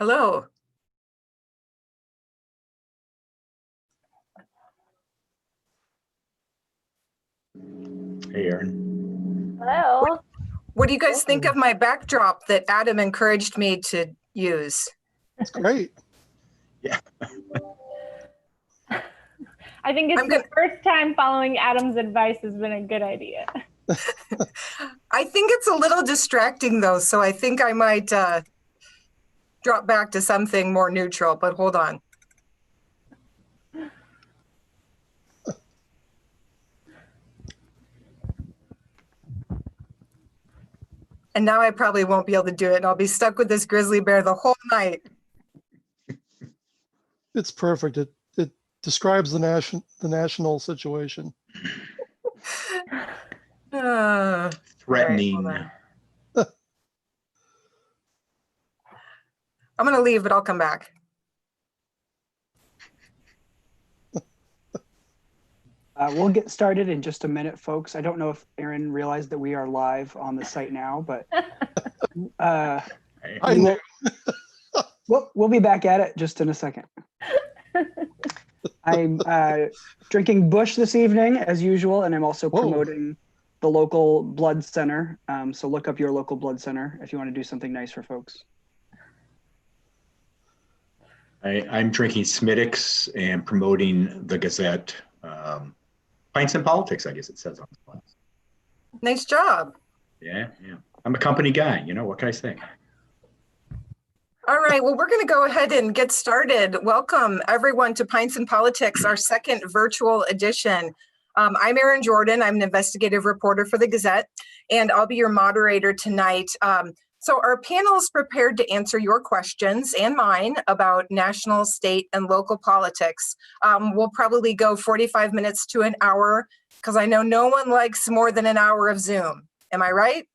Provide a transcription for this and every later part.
Hello. Hey, Aaron. Hello. What do you guys think of my backdrop that Adam encouraged me to use? It's great. Yeah. I think it's the first time following Adam's advice has been a good idea. I think it's a little distracting though, so I think I might drop back to something more neutral, but hold on. And now I probably won't be able to do it, and I'll be stuck with this grizzly bear the whole night. It's perfect. It describes the national situation. Threatening. Right, I'm going to leave, but I'll come back. We'll get started in just a minute, folks. I don't know if Aaron realized that we are live on the site now, but I know. We'll be back at it just in a second. I'm drinking Bush this evening, as usual, and I'm also promoting the local blood center. So look up your local blood center if you want to do something nice for folks. I'm drinking Smittix and promoting the Gazette Pints Politics, I guess it says on the glass. Nice job. Yeah. I'm a company guy. You know, what can I say? All right, well, we're going to go ahead and get started. Welcome, everyone, to Pints and Politics, our second virtual edition. I'm Erin Jordan. I'm an investigative reporter for the Gazette, and I'll be your moderator tonight. So our panel is prepared to answer your questions and mine about national, state, and local politics. We'll probably go 45 minutes to an hour, because I know no one likes more than an hour of Zoom. Am I right?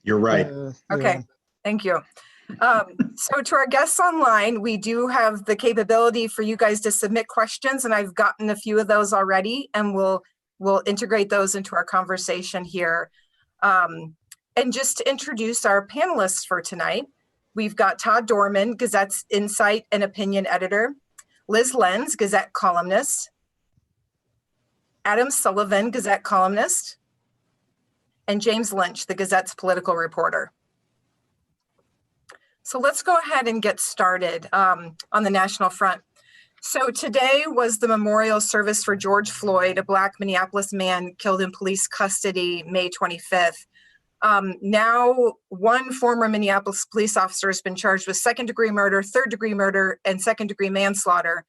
You're right. Okay, thank you. So to our guests online, we do have the capability for you guys to submit questions, and I've gotten a few of those already, and we'll integrate those into our conversation here. And just to introduce our panelists for tonight, we've got Todd Dorman, Gazette's Insight and Opinion Editor, Liz Lenz, Gazette columnist, Adam Sullivan, Gazette columnist, and James Lynch, the Gazette's political reporter. So let's go ahead and get started on the national front. So today was the memorial service for George Floyd, a Black Minneapolis man killed in police custody May 25th. Now, one former Minneapolis police officer has been charged with second-degree murder, third-degree murder, and second-degree manslaughter.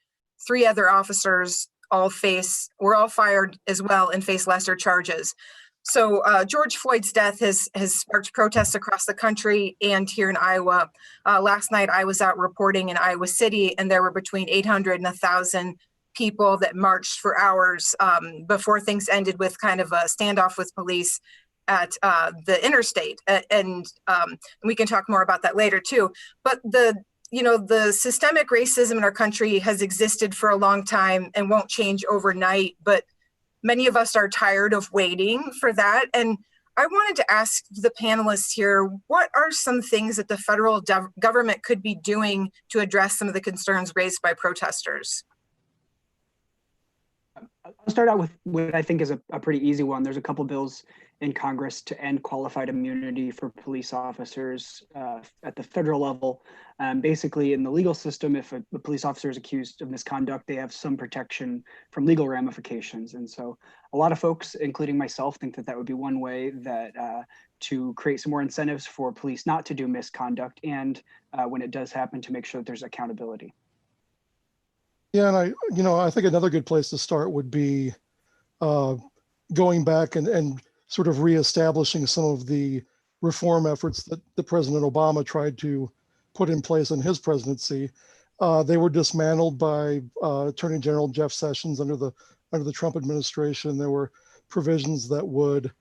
3 other officers were all fired as well and face lesser charges. So George Floyd's death has sparked protests across the country and here in Iowa. Last night, I was out reporting in Iowa City, and there were between 800 and 1,000 people that marched for hours before things ended with kind of a standoff with police at the interstate. And we can talk more about that later too. But the systemic racism in our country has existed for a long time and won't change overnight, but many of us are tired of waiting for that. And I wanted to ask the panelists here, what are some things that the federal government could be doing to address some of the concerns raised by protesters? I'll start out with what I think is a pretty easy one. There's a couple bills in Congress to end qualified immunity for police officers at the federal level. Basically, in the legal system, if a police officer is accused of misconduct, they have some protection from legal ramifications. And so a lot of folks, including myself, think that would be one way that to create some more incentives for police not to do misconduct, and when it does happen, to make sure that there's accountability. Yeah, and I think another good place to start would be going back and sort of reestablishing some of the reform efforts that President Obama tried to put in place in his presidency. They were dismantled by Attorney General Jeff Sessions under the Trump administration. There were provisions that would,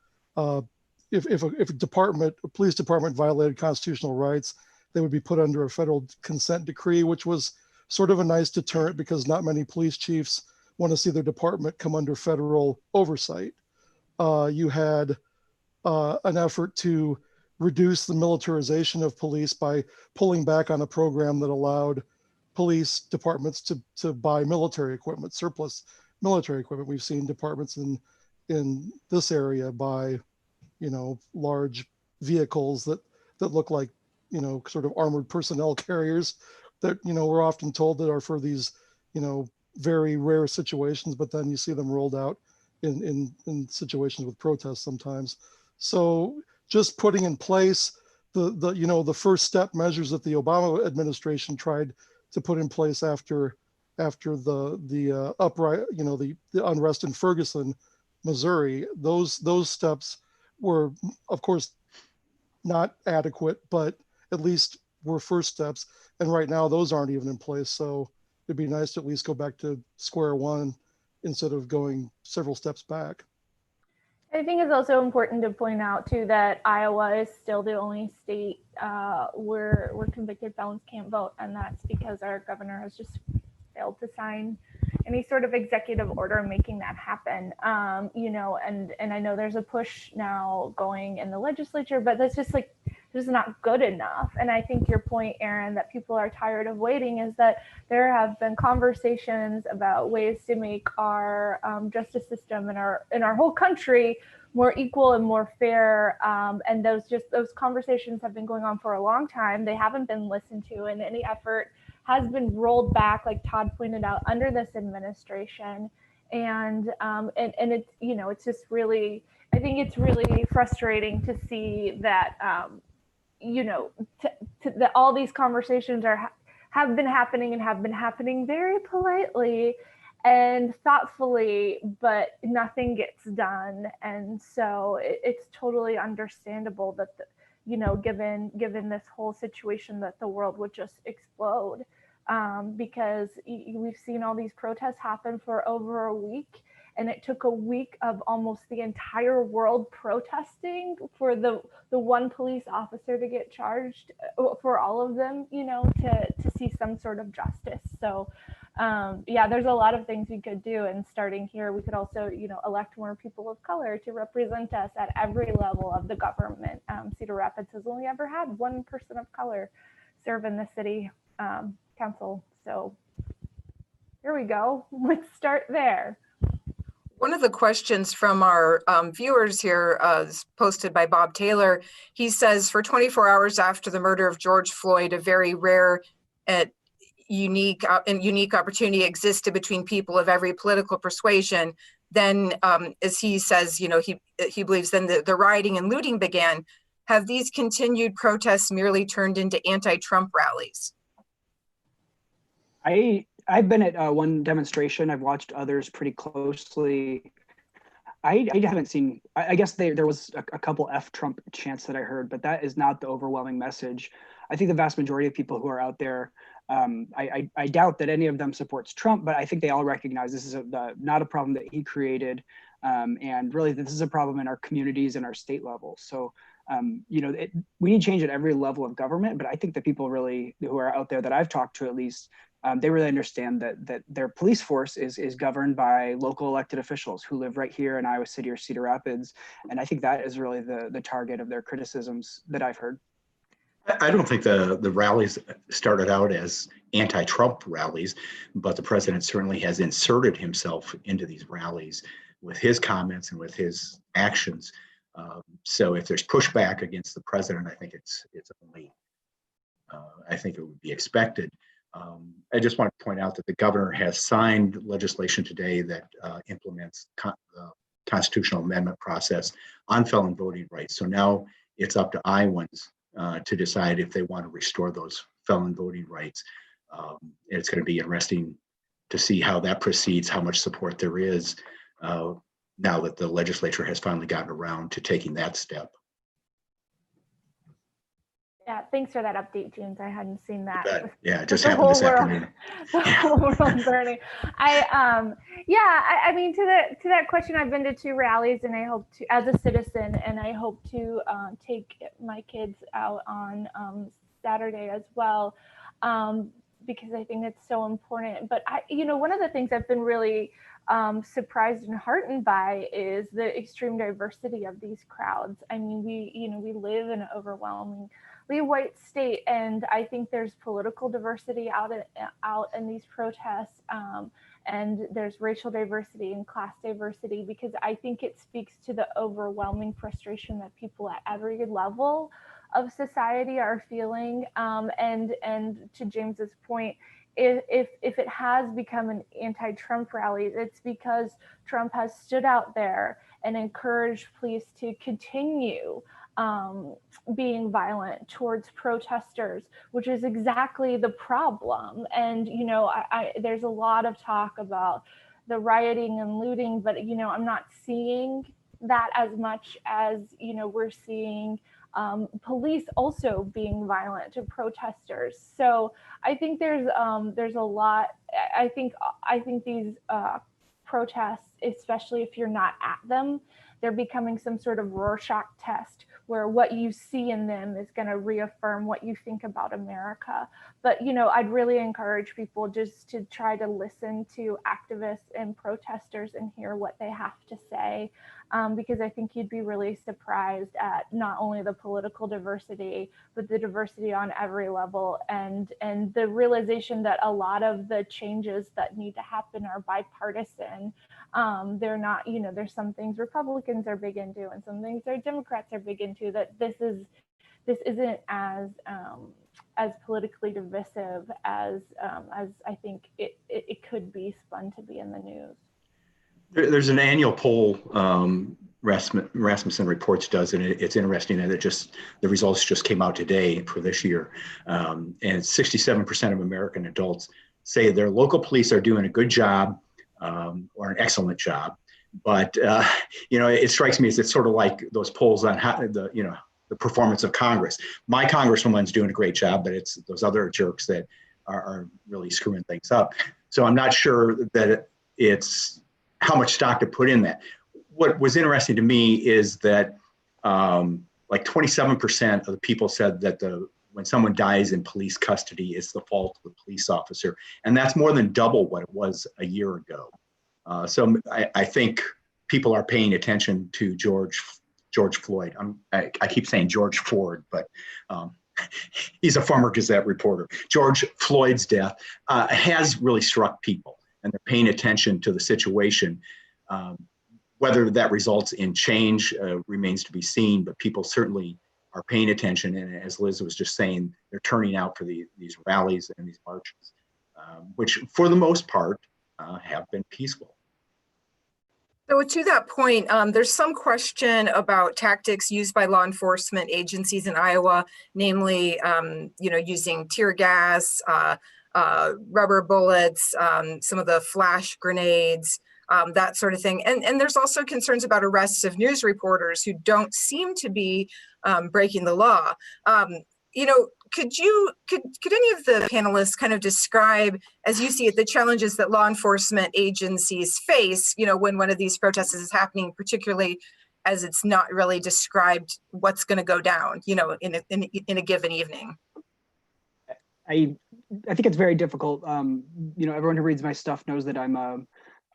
if a police department violated constitutional rights, they would be put under a federal consent decree, which was sort of a nice deterrent because not many police chiefs want to see their department come under federal oversight. You had an effort to reduce the militarization of police by pulling back on a program that allowed police departments to buy military equipment, surplus military equipment. We've seen departments in this area buy, large vehicles that look like, sort of armored personnel carriers that, we're often told that are for these, very rare situations, but then you see them rolled out in situations with protests sometimes. So just putting in place the first step measures that the Obama administration tried to put in place after the uprising, the unrest in Ferguson, Missouri, those steps were, of course, not adequate, but at least were first steps. And right now those aren't even in place. So it'd be nice to at least go back to square one instead of going several steps back. I think it's also important to point out too that Iowa is still the only state where convicted felons can't vote, and that's because our governor has just failed to sign any sort of executive order making that happen. And I know there's a push now going in the legislature, but that's just like, this is not good enough. And I think your point, Aaron, that people are tired of waiting is that there have been conversations about ways to make our justice system in our whole country more equal and more fair. And those conversations have been going on for a long time. They haven't been listened to, and any effort has been rolled back, like Todd pointed out, under this administration. And it's, it's just really, I think it's really frustrating to see that, that all these conversations have been happening very politely and thoughtfully, but nothing gets done. And so it's totally understandable that, given this whole situation, that the world would just explode, because we've seen all these protests happen for over a week. And it took a week of almost the entire world protesting for the one police officer to get charged, for all of them, to see some sort of justice. So, there's a lot of things we could do. And starting here, we could also, elect more people of color to represent us at every level of the government. Cedar Rapids has only ever had one person of color serve in the city council. So here we go. Let's start there. One of the questions from our viewers here is posted by Bob Taylor. He says, for 24 hours after the murder of George Floyd, a very rare and unique opportunity existed between people of every political persuasion. Then, as he says, he believes then the rioting and looting began. Have these continued protests merely turned into anti-Trump rallies? I've been at one demonstration. I've watched others pretty closely. I haven't seen, I guess there was a couple F Trump chants that I heard, but that is not the overwhelming message. I think the vast majority of people who are out there, I doubt that any of them supports Trump, but I think they all recognize this is not a problem that he created. And really, this is a problem in our communities and our state level. So, we need change at every level of government, but I think the people really who are out there that I've talked to, at least, they really understand that their police force is governed by local elected officials who live right here in Iowa City or Cedar Rapids. And I think that is really the target of their criticisms that I've heard. I don't think the rallies started out as anti-Trump rallies, but the president certainly has inserted himself into these rallies with his comments and with his actions. So if there's pushback against the president, I think it's only, I think it would be expected. I just want to point out that the governor has signed legislation today that implements the constitutional amendment process on felon voting rights. So now it's up to Iowans to decide if they want to restore those felon voting rights. It's going to be interesting to see how that proceeds, how much support there is now that the legislature has finally gotten around to taking that step. Yeah, thanks for that update, James. I hadn't seen that. Yeah, it just happened this afternoon. The whole world burning. I mean, to that question, I've been to 2 rallies, and I hope to, as a citizen, and I hope to take my kids out on Saturday as well, because I think it's so important. But one of the things I've been really surprised and heartened by is the extreme diversity of these crowds. I mean, we live in an overwhelmingly white state, and I think there's political diversity out in these protests, and there's racial diversity and class diversity, because I think it speaks to the overwhelming frustration that people at every level of society are feeling. And to James's point, if it has become an anti-Trump rally, it's because Trump has stood out there and encouraged police to continue being violent towards protesters, which is exactly the problem. And, there's a lot of talk about the rioting and looting, but, I'm not seeing that as much as, we're seeing police also being violent to protesters. So I think there's a lot. I think these protests, especially if you're not at them, they're becoming some sort of Rorschach test where what you see in them is going to reaffirm what you think about America. But, I'd really encourage people just to try to listen to activists and protesters and hear what they have to say, because I think you'd be really surprised at not only the political diversity, but the diversity on every level, and the realization that a lot of the changes that need to happen are bipartisan. They're not, there's some things Republicans are big into and some things that Democrats are big into, that this isn't as politically divisive as I think it could be spun to be in the news. There's an annual poll Rasmussen Reports does, and it's interesting that the results just came out today for this year, and 67% of American adults say their local police are doing a good job or an excellent job. But it strikes me as it's sort of like those polls on how the performance of Congress. My congresswoman's doing a great job, but it's those other jerks that are really screwing things up. So I'm not sure that it's how much stock to put in that. What was interesting to me is that like 27% of the people said that when someone dies in police custody, it's the fault of the police officer. And that's more than double what it was a year ago. So I think people are paying attention to George Floyd. I keep saying George Ford, but he's a former Gazette reporter. George Floyd's death has really struck people, and they're paying attention to the situation. Whether that results in change remains to be seen, but people certainly are paying attention. And as Liz was just saying, they're turning out for these rallies and these marches, which for the most part have been peaceful. So to that point, there's some question about tactics used by law enforcement agencies in Iowa, namely, using tear gas, rubber bullets, some of the flash grenades, that sort of thing. And there's also concerns about arrests of news reporters who don't seem to be breaking the law. Could any of the panelists kind of describe, as you see it, the challenges that law enforcement agencies face, when one of these protests is happening, particularly as it's not really described what's going to go down, in a given evening? I think it's very difficult. Everyone who reads my stuff knows that I'm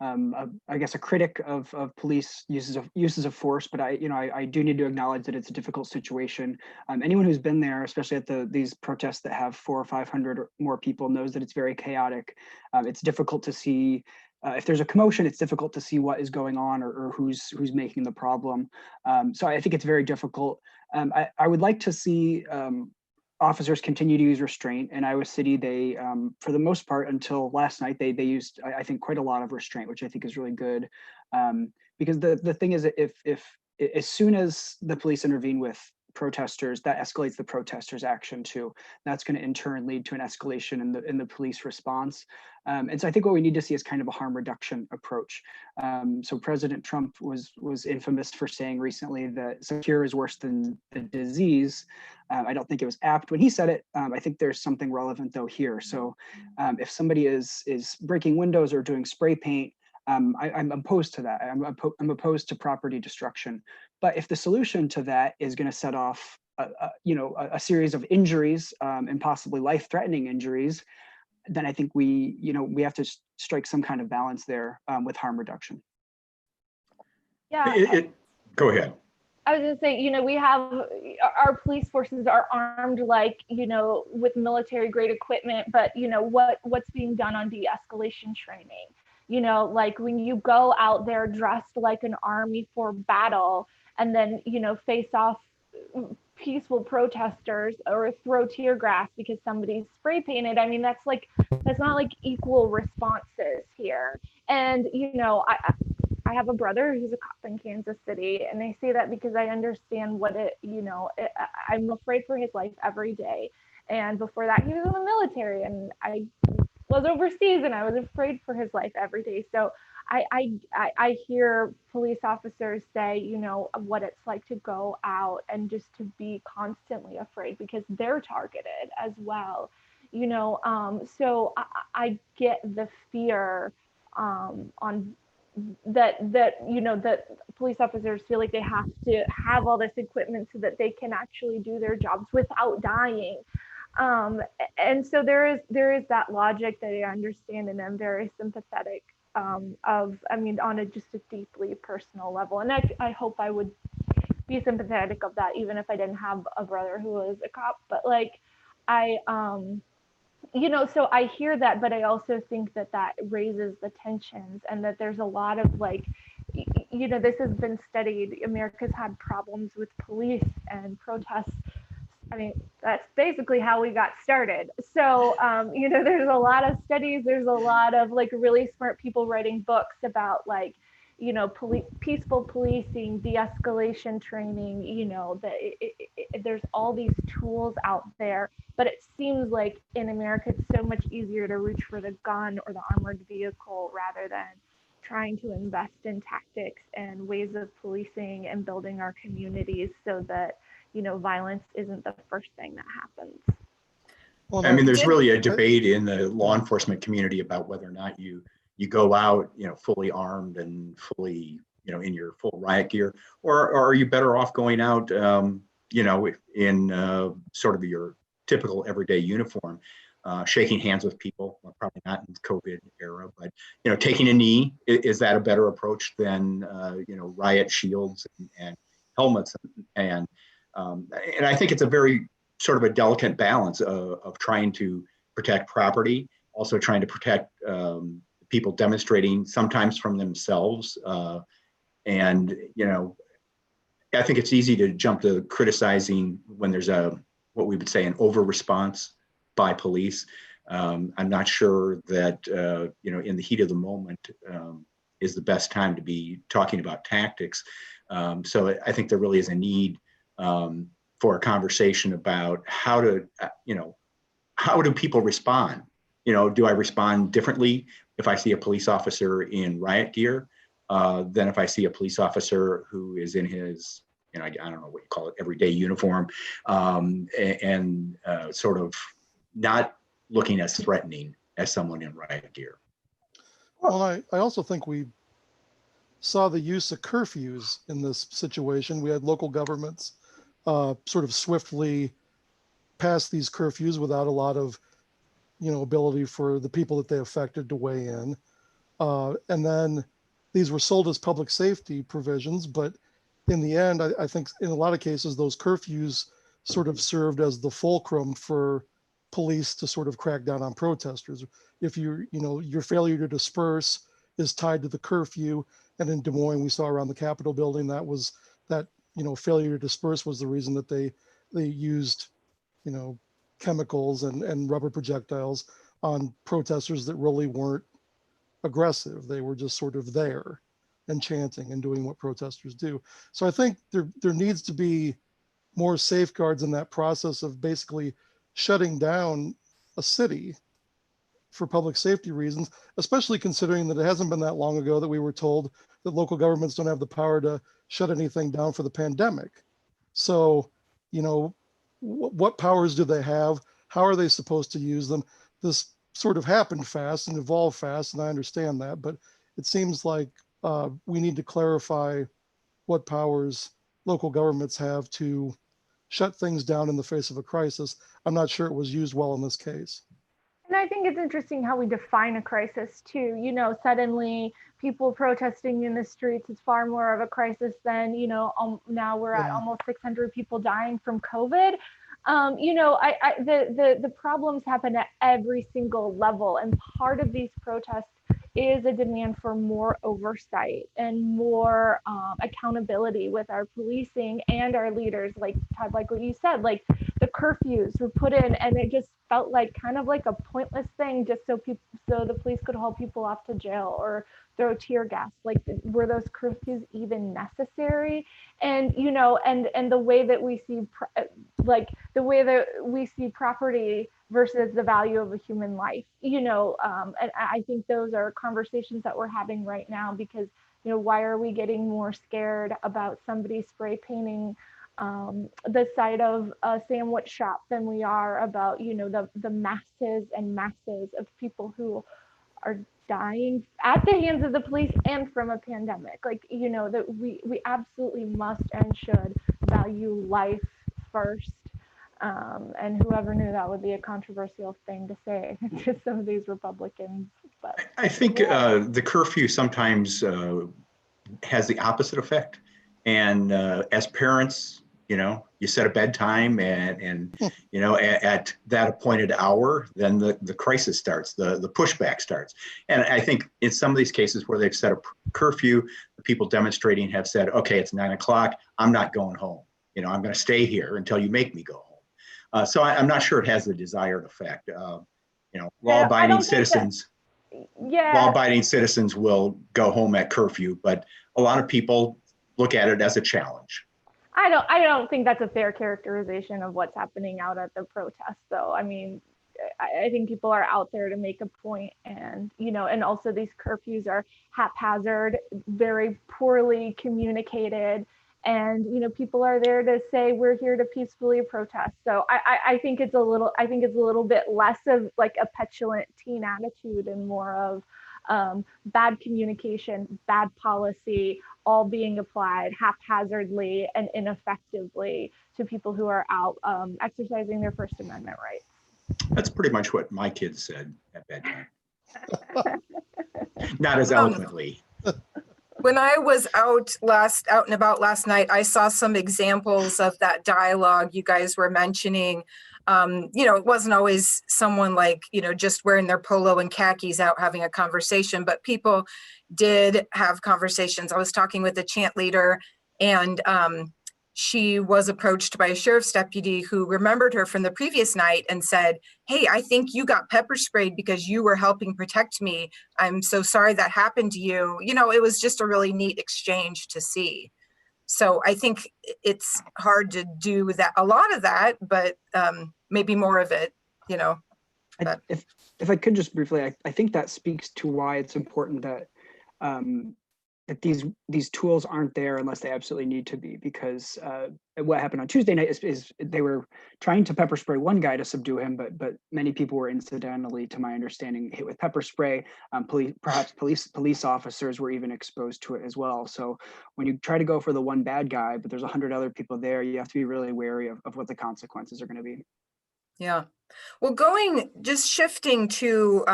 I guess a critic of police uses of force, but I do need to acknowledge that it's a difficult situation. Anyone who's been there, especially at these protests that have 400 or 500 or more people, knows that it's very chaotic. It's difficult to see if there's a commotion. It's difficult to see what is going on or who's making the problem. So I think it's very difficult. I would like to see officers continue to use restraint. In Iowa City, they, for the most part, until last night, they used, I think, quite a lot of restraint, which I think is really good. Because the thing is, if as soon as the police intervene with protesters, that escalates the protesters' action too. That's going to in turn lead to an escalation in the police response. And so I think what we need to see is kind of a harm reduction approach. So President Trump was infamous for saying recently that a cure is worse than the disease. I don't think it was apt when he said it. I think there's something relevant though here. So if somebody is breaking windows or doing spray paint, I'm opposed to that. I'm opposed to property destruction. But if the solution to that is going to set off, a series of injuries and possibly life-threatening injuries, then I think we have to strike some kind of balance there with harm reduction. Yeah. Go ahead. I was going to say, we have our police forces are armed like, with military grade equipment, but what's being done on de-escalation training, like when you go out there dressed like an army for battle and then, face off peaceful protesters or throw tear gas because somebody's spray painted. I mean, that's not like equal responses here. And, I have a brother who's a cop in Kansas City, and I say that because I understand what I'm afraid for his life every day. And before that, he was in the military, and I was overseas, and I was afraid for his life every day. So I hear police officers say, what it's like to go out and just to be constantly afraid because they're targeted as well. So I get the fear on that police officers feel like they have to have all this equipment so that they can actually do their jobs without dying. And so there is that logic that I understand, and I'm very sympathetic on just a deeply personal level. And I hope I would be sympathetic of that, even if I didn't have a brother who was a cop. But so I hear that, but I also think that raises the tensions, and that there's a lot of this has been studied. America's had problems with police and protests. I mean, that's basically how we got started. So, there's a lot of studies, there's a lot of really smart people writing books about peaceful policing, de-escalation training, there's all these tools out there, but it seems like in America, it's so much easier to reach for the gun or the armored vehicle rather than trying to invest in tactics and ways of policing and building our communities so that, violence isn't the first thing that happens. Well, I mean, there's really a debate in the law enforcement community about whether or not you go out, fully armed and fully, in your full riot gear, or are you better off going out, in sort of your typical everyday uniform, shaking hands with people, well, probably not in the COVID era, but, taking a knee, is that a better approach than, riot shields and helmets? And I think it's a very sort of a delicate balance of trying to protect property, also trying to protect people demonstrating sometimes from themselves. And, I think it's easy to jump to criticizing when there's what we would say an over response by police. I'm not sure that, in the heat of the moment is the best time to be talking about tactics. So I think there really is a need for a conversation about how do people respond? Do I respond differently if I see a police officer in riot gear than if I see a police officer who is in his, I don't know what you call it, everyday uniform, and sort of not looking as threatening as someone in riot gear? Well, I also think we saw the use of curfews in this situation. We had local governments sort of swiftly pass these curfews without a lot of ability for the people that they affected to weigh in. And then these were sold as public safety provisions, but in the end, I think in a lot of cases, those curfews sort of served as the fulcrum for police to sort of crack down on protesters. If your failure to disperse is tied to the curfew, and in Des Moines, we saw around the Capitol building, that failure to disperse was the reason that they used, chemicals and rubber projectiles on protesters that really weren't aggressive. They were just sort of there and chanting and doing what protesters do. So I think there needs to be more safeguards in that process of basically shutting down a city for public safety reasons, especially considering that it hasn't been that long ago that we were told that local governments don't have the power to shut anything down for the pandemic. So, what powers do they have? How are they supposed to use them? This sort of happened fast and evolved fast, and I understand that, but it seems like we need to clarify what powers local governments have to shut things down in the face of a crisis. I'm not sure it was used well in this case. And I think it's interesting how we define a crisis too. You know, suddenly people protesting in the streets is far more of a crisis than, you know, now we're at almost 600 people dying from COVID. You know, the problems happen at every single level, and part of these protests is a demand for more oversight and more accountability with our policing and our leaders. Like Todd, like what you said, like the curfews were put in, and it just felt like kind of like a pointless thing, just so the police could haul people off to jail or throw tear gas. Like, were those curfews even necessary? And you know, and the way that we see the way that we see property versus the value of a human life, you know, and I think those are conversations that we're having right now, because, you know, why are we getting more scared about somebody spray painting the side of a sandwich shop than we are about, you know, the masses and masses of people who are dying at the hands of the police and from a pandemic? Like, you know, that we absolutely must and should value life first. And whoever knew that would be a controversial thing to say to some of these Republicans. But I think the curfew sometimes has the opposite effect. And as parents, you know, you set a bedtime and you know, at that appointed hour, then the crisis starts, the pushback starts. And I think in some of these cases where they've set a curfew, the people demonstrating have said, okay, it's 9 o'clock, I'm not going home. You know, I'm going to stay here until you make me go home. So I'm not sure it has the desired effect. You know, law-abiding citizens will go home at curfew, but a lot of people look at it as a challenge. I don't think that's a fair characterization of what's happening out at the protest, though. I mean, I think people are out there to make a point, and, you know, and also these curfews are haphazard, very poorly communicated. And, you know, people are there to say we're here to peacefully protest. So I think it's a little bit less of like a petulant teen attitude and more of bad communication, bad policy, all being applied haphazardly and ineffectively to people who are out exercising their First Amendment rights. That's pretty much what my kids said at bedtime. Not as eloquently. When I was out and about last night, I saw some examples of that dialogue you guys were mentioning. You know, it wasn't always someone like, you know, just wearing their polo and khakis out having a conversation, but people did have conversations. I was talking with a chant leader, and she was approached by a sheriff's deputy who remembered her from the previous night and said, "Hey, I think you got pepper sprayed because you were helping protect me. I'm so sorry that happened to you." You know, it was just a really neat exchange to see. So I think it's hard to do that, a lot of that, but maybe more of it, you know. If I could just briefly, I think that speaks to why it's important that that these tools aren't there unless they absolutely need to be, because what happened on Tuesday night is they were trying to pepper spray one guy to subdue him, but many people were incidentally, to my understanding, hit with pepper spray. Police officers were even exposed to it as well. So when you try to go for the one bad guy, but there's 100 other people there, you have to be really wary of what the consequences are going to be. Yeah. Well, just shifting to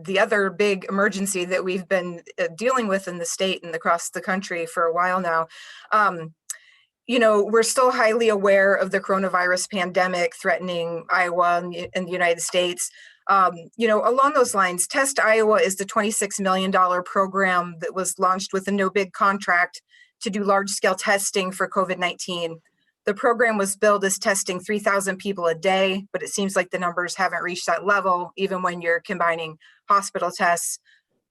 the other big emergency that we've been dealing with in the state and across the country for a while now. You know, we're still highly aware of the coronavirus pandemic threatening Iowa and the United States. You know, along those lines, Test Iowa is the $26 million program that was launched with a no bid contract to do large scale testing for COVID-19. The program was billed as testing 3,000 people a day, but it seems like the numbers haven't reached that level, even when you're combining hospital tests.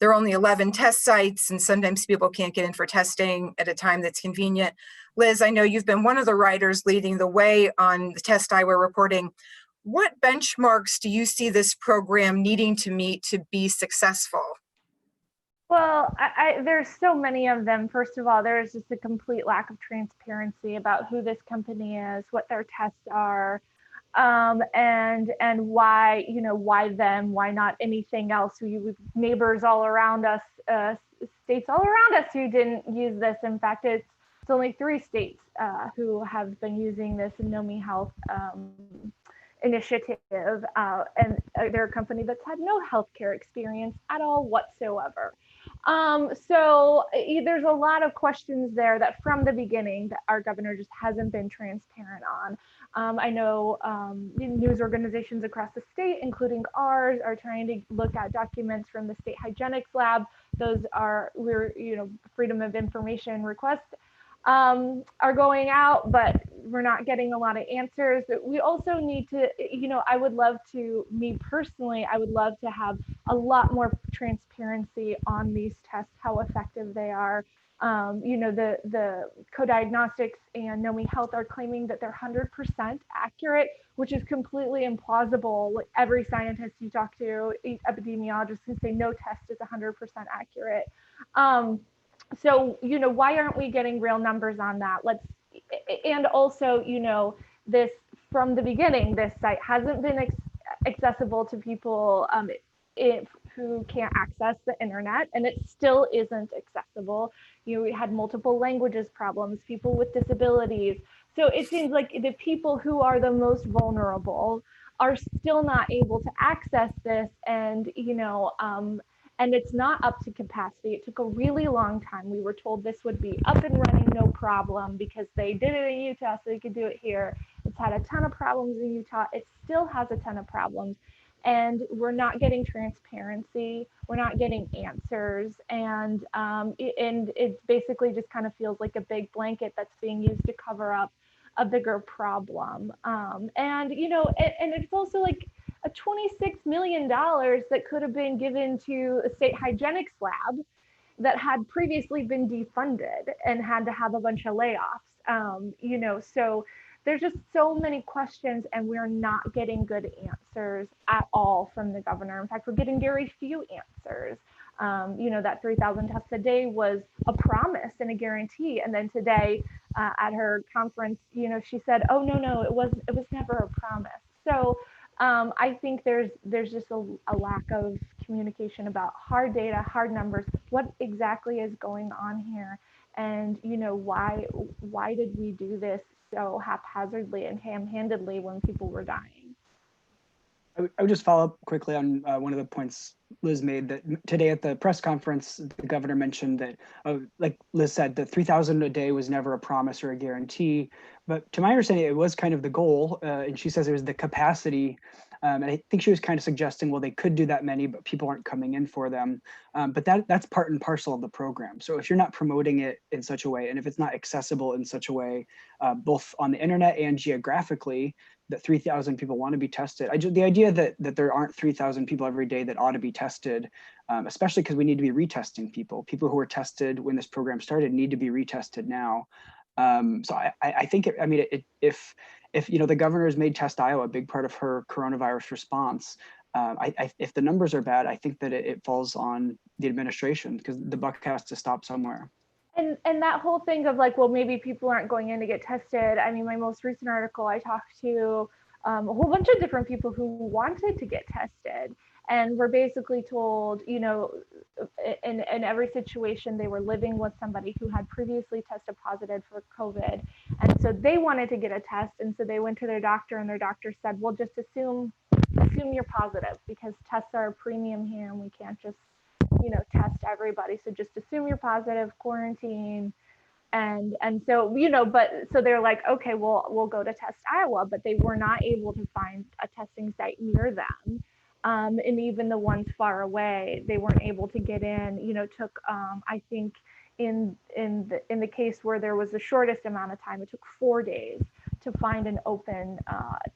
There are only 11 test sites, and sometimes people can't get in for testing at a time that's convenient. Liz, I know you've been one of the writers leading the way on the Test Iowa reporting. What benchmarks do you see this program needing to meet to be successful? Well, there's so many of them. First of all, there is just a complete lack of transparency about who this company is, what their tests are, and why, you know, why them, why not anything else. Neighbors all around us, states all around us who didn't use this. In fact, it's only 3 states who have been using this, and Nomi Health initiative, and they're a company that's had no healthcare experience at all whatsoever. So there's a lot of questions there that from the beginning that our governor just hasn't been transparent on. I know news organizations across the state, including ours, are trying to look at documents from the state hygienics lab. Those are, freedom of information requests are going out, but we're not getting a lot of answers. We also need to, I would love to, me personally, I would love to have a lot more transparency on these tests, how effective they are. The Co-Diagnostics and Nomi Health are claiming that they're 100% accurate, which is completely implausible. Like every scientist you talk to, epidemiologists, can say no test is 100% accurate. So, why aren't we getting real numbers on that? And also, this, from the beginning, this site hasn't been accessible to people who can't access the internet, and it still isn't accessible. We had multiple languages problems, people with disabilities. So it seems like the people who are the most vulnerable are still not able to access this, and and it's not up to capacity. It took a really long time. We were told this would be up and running, no problem, because they did it in Utah, so they could do it here. It's had a ton of problems in Utah. It still has a ton of problems. And we're not getting transparency. We're not getting answers. And it basically just kind of feels like a big blanket that's being used to cover up a bigger problem. And it's also like a $26 million that could have been given to a state hygienics lab that had previously been defunded and had to have a bunch of layoffs. So there's just so many questions, and we're not getting good answers at all from the governor. In fact, we're getting very few answers. That 3,000 tests a day was a promise and a guarantee. And then today at her conference, she said, oh, no, it was never a promise. So I think there's just a lack of communication about hard data, hard numbers, what exactly is going on here. And, why did we do this so haphazardly and ham-handedly when people were dying? I would just follow up quickly on one of the points Liz made, that today at the press conference, the governor mentioned that, like Liz said, that 3,000 a day was never a promise or a guarantee. But to my understanding, it was kind of the goal. And she says it was the capacity. And I think she was kind of suggesting, well, they could do that many, but people aren't coming in for them. But that's part and parcel of the program. So if you're not promoting it in such a way, and if it's not accessible in such a way, both on the internet and geographically, that 3,000 people want to be tested. The idea that there aren't 3,000 people every day that ought to be tested, especially because we need to be retesting people. People who were tested when this program started need to be retested now. So I think, if the governor has made Test Iowa a big part of her coronavirus response, if the numbers are bad, I think that it falls on the administration, because the buck has to stop somewhere. And that whole thing of like, well, maybe people aren't going in to get tested. I mean, my most recent article, I talked to a whole bunch of different people who wanted to get tested, and were basically told, in every situation, they were living with somebody who had previously tested positive for COVID. And so they wanted to get a test. And so they went to their doctor, and their doctor said, well, just assume you're positive, because tests are a premium here and we can't just test everybody. So just assume you're positive, quarantine. And so, but so they're like, okay, well, we'll go to Test Iowa, but they were not able to find a testing site near them. And even the ones far away, they weren't able to get in. Took, I think in the case where there was the shortest amount of time, it took 4 days to find an open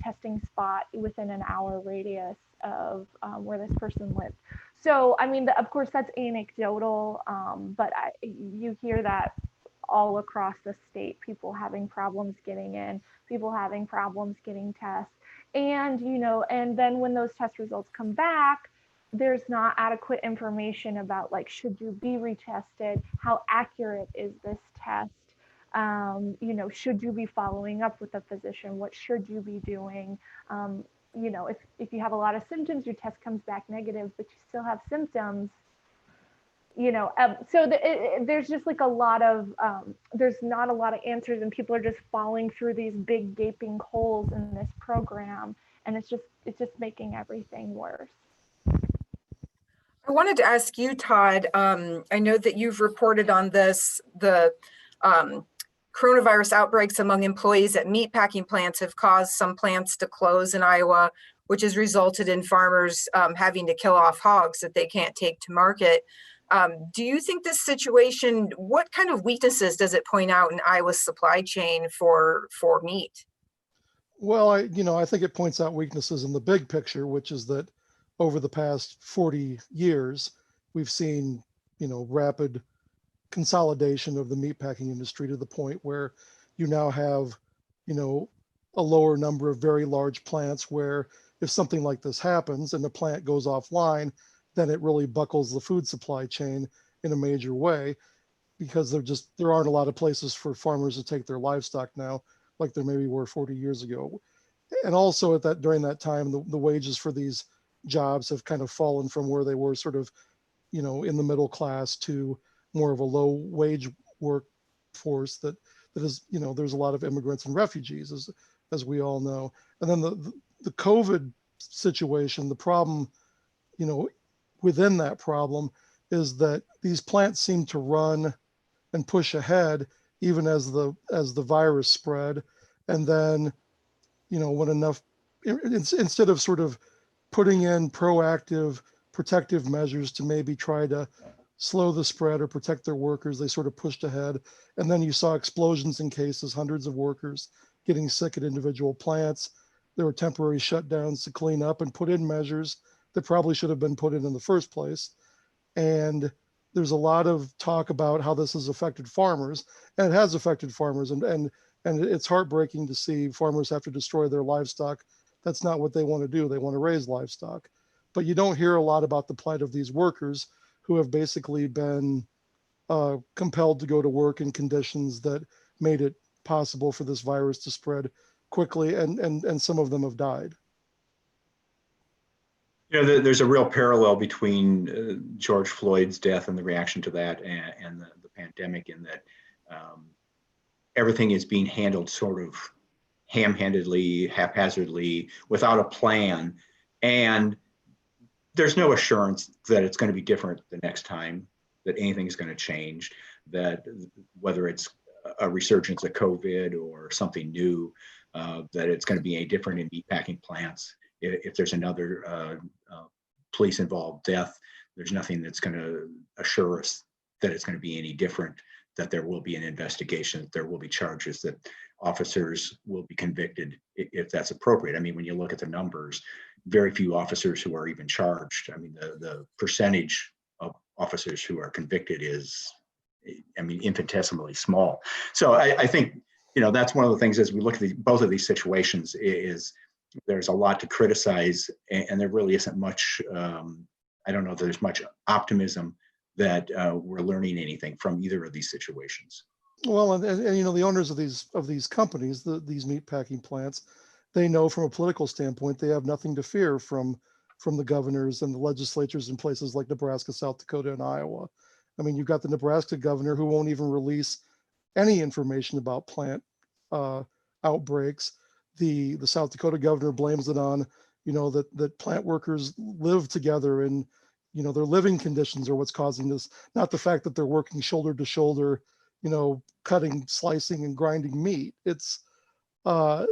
testing spot within an hour radius of where this person lived. So, I mean, of course, that's anecdotal, but you hear that all across the state, people having problems getting in, people having problems getting tests. And, and then when those test results come back, there's not adequate information about, like, should you be retested? How accurate is this test? Should you be following up with a physician? What should you be doing? If you have a lot of symptoms, your test comes back negative, but you still have symptoms, so there's just like there's not a lot of answers, and people are just falling through these big gaping holes in this program. and it's just making everything worse. I wanted to ask you, Todd, I know that you've reported on this, the coronavirus outbreaks among employees at meatpacking plants have caused some plants to close in Iowa, which has resulted in farmers having to kill off hogs that they can't take to market. Do you think this situation, what kind of weaknesses does it point out in Iowa's supply chain for meat? Well, I think it points out weaknesses in the big picture, which is that over the past 40 years, we've seen, rapid consolidation of the meatpacking industry to the point where you now have, a lower number of very large plants where if something like this happens and the plant goes offline, then it really buckles the food supply chain in a major way, because there aren't a lot of places for farmers to take their livestock now, like there maybe were 40 years ago. And also during that time, the wages for these jobs have kind of fallen from where they were sort of, in the middle class to more of a low wage workforce that is, there's a lot of immigrants and refugees, as we all know. And then the COVID situation, the problem, within that problem is that these plants seem to run and push ahead even as the virus spread. And then, when enough, instead of sort of putting in proactive protective measures to maybe try to slow the spread or protect their workers, they sort of pushed ahead. And then you saw explosions in cases, hundreds of workers getting sick at individual plants. There were temporary shutdowns to clean up and put in measures that probably should have been put in the first place. And there's a lot of talk about how this has affected farmers, and it has affected farmers. And it's heartbreaking to see farmers have to destroy their livestock. That's not what they want to do. They want to raise livestock. But you don't hear a lot about the plight of these workers who have basically been compelled to go to work in conditions that made it possible for this virus to spread quickly, and some of them have died. There's a real parallel between George Floyd's death and the reaction to that and the pandemic, in that everything is being handled sort of ham-handedly, haphazardly, without a plan. And there's no assurance that it's going to be different the next time, that anything is going to change, that whether it's a resurgence of COVID or something new, that it's going to be any different in meatpacking plants. If there's another police-involved death, there's nothing that's going to assure us that it's going to be any different, that there will be an investigation, that there will be charges, that officers will be convicted if that's appropriate. I mean, when you look at the numbers, very few officers who are even charged. I mean, the percentage of officers who are convicted is, infinitesimally small. So I think, that's one of the things as we look at both of these situations is there's a lot to criticize, and there really isn't much, I don't know that there's much optimism that we're learning anything from either of these situations. Well, and the owners of these companies, these meatpacking plants, they know from a political standpoint they have nothing to fear from the governors and the legislatures in places like Nebraska, South Dakota, and Iowa. I mean, you've got the Nebraska governor who won't even release any information about plant outbreaks. The South Dakota governor blames it on, that plant workers live together and, their living conditions are what's causing this, not the fact that they're working shoulder to shoulder, cutting, slicing, and grinding meat. It's at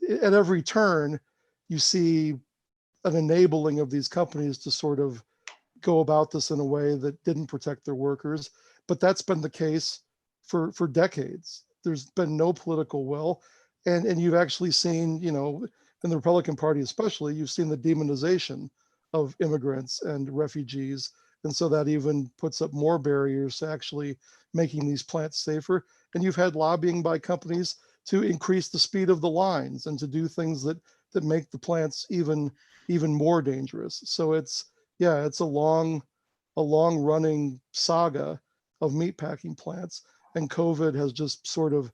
every turn, you see an enabling of these companies to sort of go about this in a way that didn't protect their workers. But that's been the case for decades. There's been no political will. And you've actually seen, in the Republican Party especially, you've seen the demonization of immigrants and refugees. And so that even puts up more barriers to actually making these plants safer. And you've had lobbying by companies to increase the speed of the lines and to do things that make the plants even more dangerous. So it's a long running saga of meatpacking plants. And COVID has just sort of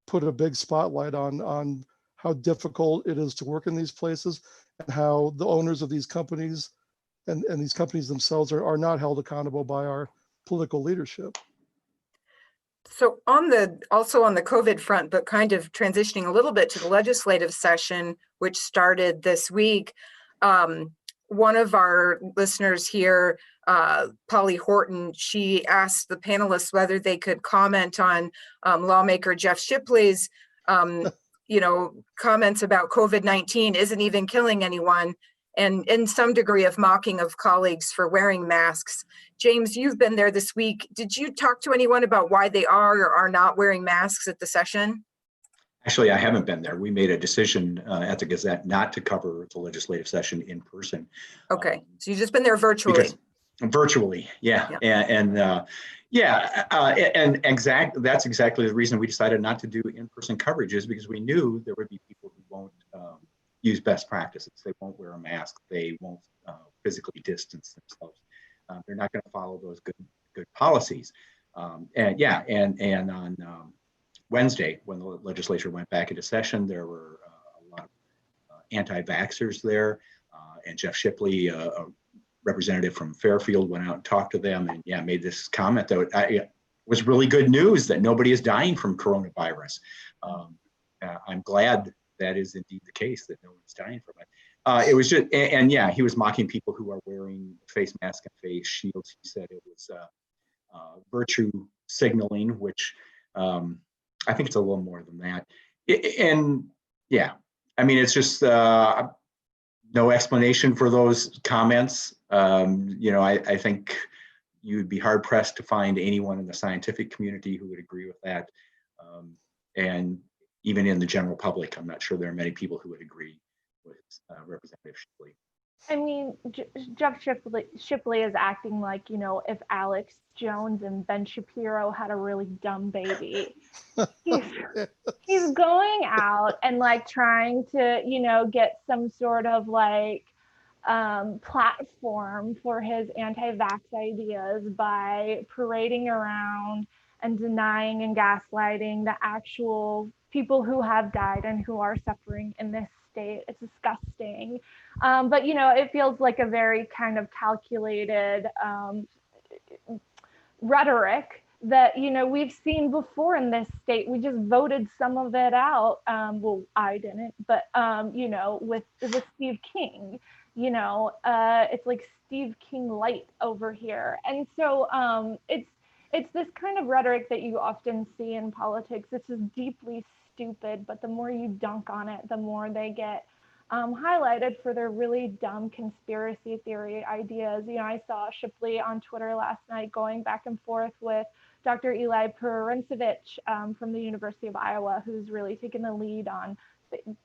put a big spotlight on how difficult it is to work in these places, and how the owners of these companies and these companies themselves are not held accountable by our political leadership. So also on the COVID front, but kind of transitioning a little bit to the legislative session, which started this week, one of our listeners here, Polly Horton, she asked the panelists whether they could comment on lawmaker Jeff Shipley's, comments about COVID-19 isn't even killing anyone, and in some degree of mocking of colleagues for wearing masks. James, you've been there this week. Did you talk to anyone about why they are or are not wearing masks at the session? Actually, I haven't been there. We made a decision at the Gazette not to cover the legislative session in person. Okay, so you've just been there virtually. Virtually, yeah. That's exactly the reason we decided not to do in-person coverage, is because we knew there would be people who won't use best practices. They won't wear a mask. They won't physically distance themselves. They're not going to follow those good policies. And on Wednesday, when the legislature went back into session, there were a lot of anti-vaxxers there, and Jeff Shipley, a representative from Fairfield, went out and talked to them, and made this comment that it was really good news that nobody is dying from coronavirus. I'm glad that is indeed the case, that no one's dying from it. It was just, he was mocking people who are wearing face masks and face shields. He said it was virtue signaling, which I think it's a little more than that. It's just no explanation for those comments. I think you'd be hard pressed to find anyone in the scientific community who would agree with that. And even in the general public, I'm not sure there are many people who would agree with Representative Shipley. I mean, Jeff Shipley is acting like, if Alex Jones and Ben Shapiro had a really dumb baby. He's going out and trying to, get some sort of platform for his anti-vax ideas by parading around and denying and gaslighting the actual people who have died and who are suffering in this state. It's disgusting. But it feels like a very kind of calculated rhetoric that we've seen before in this state. We just voted some of it out. Well, I didn't, but with Steve King, it's like Steve King light over here. And so it's this kind of rhetoric that you often see in politics. It's just deeply stupid, but the more you dunk on it, the more they get highlighted for their really dumb conspiracy theory ideas. I saw Shipley on Twitter last night going back and forth with Dr. Eli Purensevich from the University of Iowa, who's really taken the lead on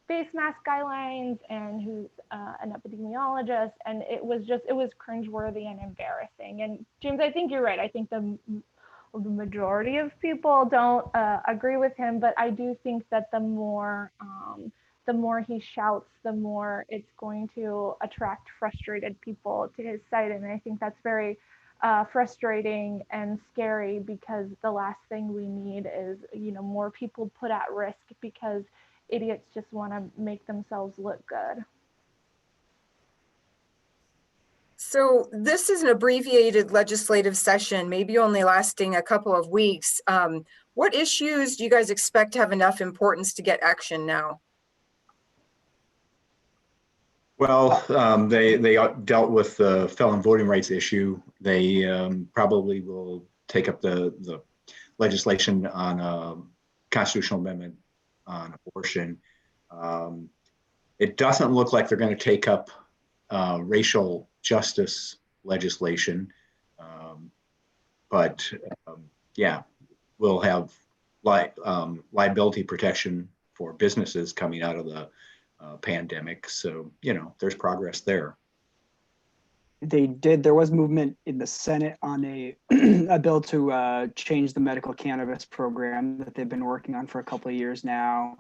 face mask guidelines and who's an epidemiologist. And it was cringeworthy and embarrassing. And James, I think you're right. I think the majority of people don't agree with him, but I do think that the more he shouts, the more it's going to attract frustrated people to his side. And I think that's very frustrating and scary, because the last thing we need is, more people put at risk because idiots just want to make themselves look good. So this is an abbreviated legislative session, maybe only lasting a couple of weeks. What issues do you guys expect to have enough importance to get action now? Well, they dealt with the felon voting rights issue. They probably will take up the legislation on a constitutional amendment on abortion. It doesn't look like they're going to take up racial justice legislation, but we'll have liability protection for businesses coming out of the pandemic. So, there's progress there. There was movement in the Senate on a bill to change the medical cannabis program that they've been working on for a couple of years now.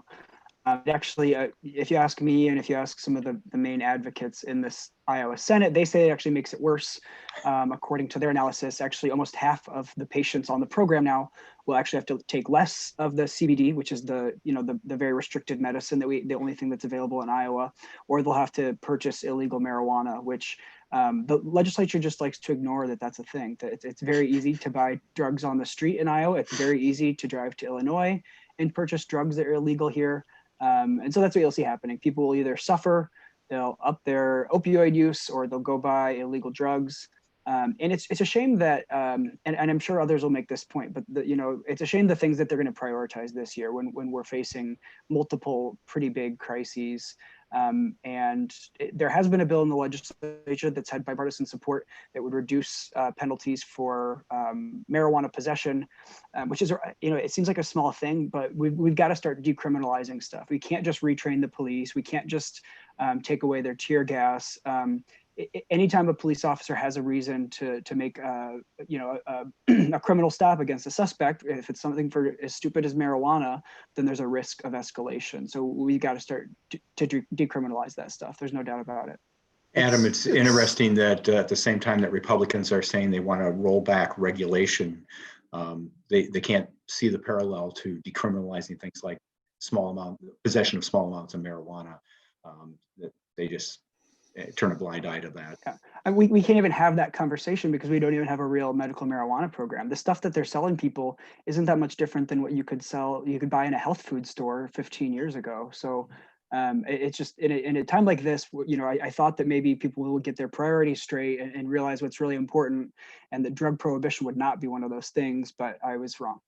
Actually, if you ask me, and if you ask some of the main advocates in this Iowa Senate, they say it actually makes it worse. According to their analysis, actually almost half of the patients on the program now will actually have to take less of the CBD, which is the very restricted medicine the only thing that's available in Iowa, or they'll have to purchase illegal marijuana, which The legislature just likes to ignore that that's a thing, that it's very easy to buy drugs on the street in Iowa. It's very easy to drive to Illinois and purchase drugs that are illegal here. And so that's what you'll see happening. People will either suffer, they'll up their opioid use, or they'll go buy illegal drugs. And it's a shame that, and I'm sure others will make this point, but it's a shame the things that they're going to prioritize this year when we're facing multiple pretty big crises. There has been a bill in the legislature that's had bipartisan support that would reduce penalties for marijuana possession, which is, it seems like a small thing, but we've got to start decriminalizing stuff. We can't just retrain the police. We can't just take away their tear gas. Anytime a police officer has a reason to make a criminal stop against a suspect, if it's something for as stupid as marijuana, then there's a risk of escalation. So we got to start to decriminalize that stuff. There's no doubt about it. Adam, it's interesting that at the same time that Republicans are saying they want to roll back regulation, they can't see the parallel to decriminalizing things like possession of small amounts of marijuana. That they just turn a blind eye to that. Yeah. And we can't even have that conversation because we don't even have a real medical marijuana program. The stuff that they're selling people isn't that much different than what you could buy in a health food store 15 years ago. So it's just in a time like this, I thought that maybe people will get their priorities straight and realize what's really important, and that drug prohibition would not be one of those things, but I was wrong.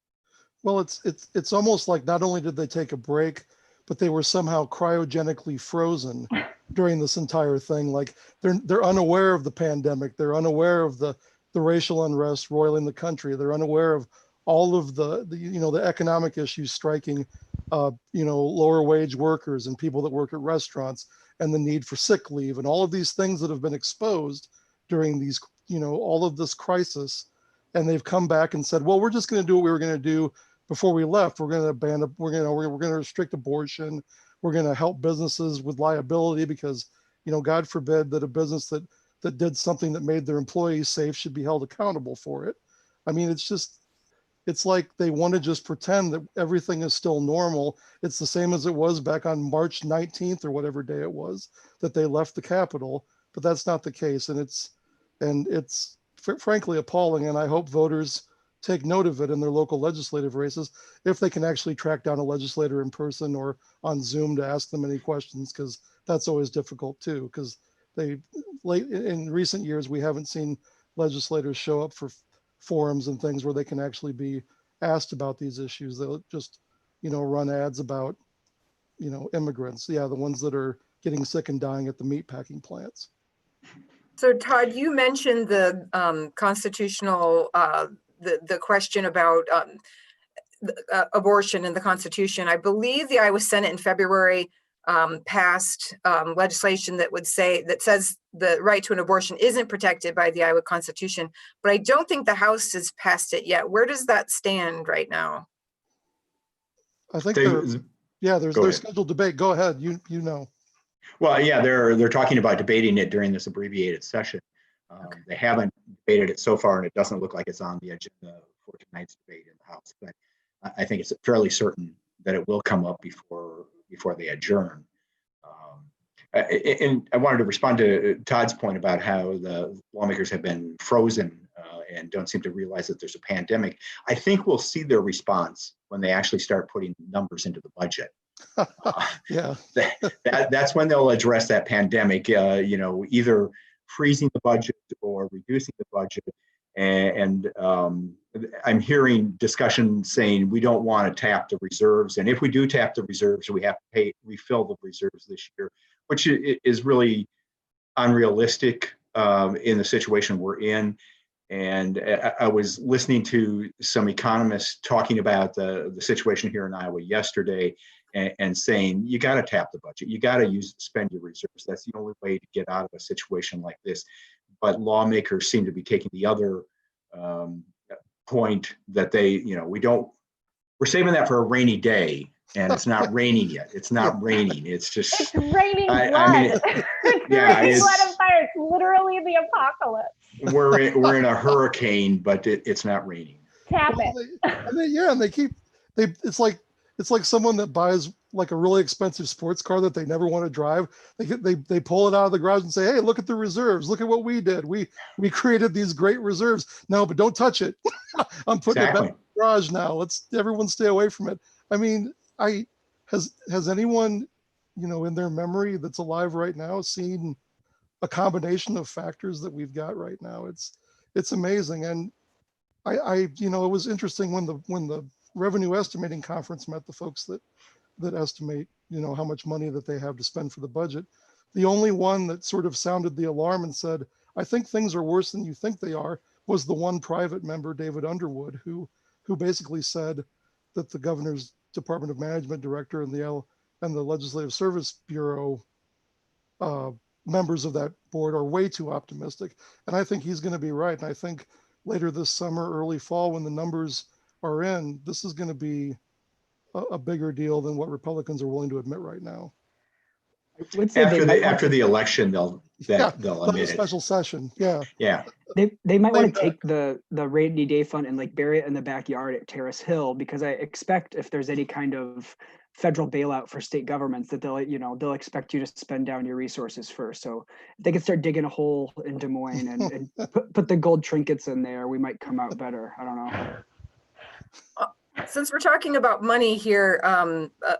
Well, it's almost like not only did they take a break, but they were somehow cryogenically frozen during this entire thing. Like they're unaware of the pandemic. They're unaware of the racial unrest roiling the country. They're unaware of all of the economic issues striking, lower wage workers and people that work at restaurants, and the need for sick leave and all of these things that have been exposed during these, all of this crisis. And they've come back and said, well, we're just going to do what we were going to do before we left. We're going to restrict abortion. We're going to help businesses with liability because, God forbid that a business that did something that made their employees safe should be held accountable for it. I mean, it's like they want to just pretend that everything is still normal. It's the same as it was back on March 19th or whatever day it was that they left the Capitol, but that's not the case. And it's frankly appalling. And I hope voters take note of it in their local legislative races if they can actually track down a legislator in person or on Zoom to ask them any questions, because that's always difficult too, because in recent years we haven't seen legislators show up for forums and things where they can actually be asked about these issues. They'll just run ads about immigrants, the ones that are getting sick and dying at the meatpacking plants. So Todd, you mentioned the constitutional the question about abortion in the Constitution. I believe the Iowa Senate in February passed legislation that says the right to an abortion isn't protected by the Iowa Constitution, but I don't think the House has passed it yet. Where does that stand right now? I think there's scheduled debate. Go ahead. You know. Well, yeah, they're talking about debating it during this abbreviated session. Okay. They haven't debated it so far, and it doesn't look like it's on the agenda for tonight's debate in the House. But I think it's fairly certain that it will come up before they adjourn. And I wanted to respond to Todd's point about how the lawmakers have been frozen and don't seem to realize that there's a pandemic. I think we'll see their response when they actually start putting numbers into the budget. Yeah, that's when they'll address that pandemic. Either freezing the budget or reducing the budget. And I'm hearing discussion saying we don't want to tap the reserves. And if we do tap the reserves, we have to refill the reserves this year, which is really unrealistic in the situation we're in. And I was listening to some economists talking about the situation here in Iowa yesterday and saying, you got to tap the budget. You got to spend your reserves. That's the only way to get out of a situation like this. But lawmakers seem to be taking the other point that we're saving that for a rainy day, and it's not raining yet. It's not raining. It's just it's raining blood. It's raining blood and fire. It's literally the apocalypse. We're in a hurricane, but it's not raining. Tap it. And it's like someone that buys like a really expensive sports car that they never want to drive. They pull it out of the garage and say, hey, look at the reserves. Look at what we did. We created these great reserves. No, but don't touch it. I'm putting it back in the garage now. Let's everyone stay away from it. I mean, has anyone, in their memory that's alive right now seen a combination of factors that we've got right now? It's amazing. And it was interesting when the revenue estimating conference met the folks that estimate, how much money that they have to spend for the budget. The only one that sort of sounded the alarm and said, I think things are worse than you think they are, was the one private member, David Underwood, who basically said that the governor's Department of Management director and the Legislative Service Bureau members of that board are way too optimistic. And I think he's going to be right. And I think later this summer, early fall, when the numbers are in, this is going to be a bigger deal than what Republicans are willing to admit right now. After the election, they'll admit a special session. Yeah. Yeah. They might want to take the rainy day fund and like bury it in the backyard at Terrace Hill, because I expect if there's any kind of federal bailout for state governments that they'll expect you to spend down your resources first. So if they could start digging a hole in Des Moines and put the gold trinkets in there, we might come out better. I don't know. Since we're talking about money here,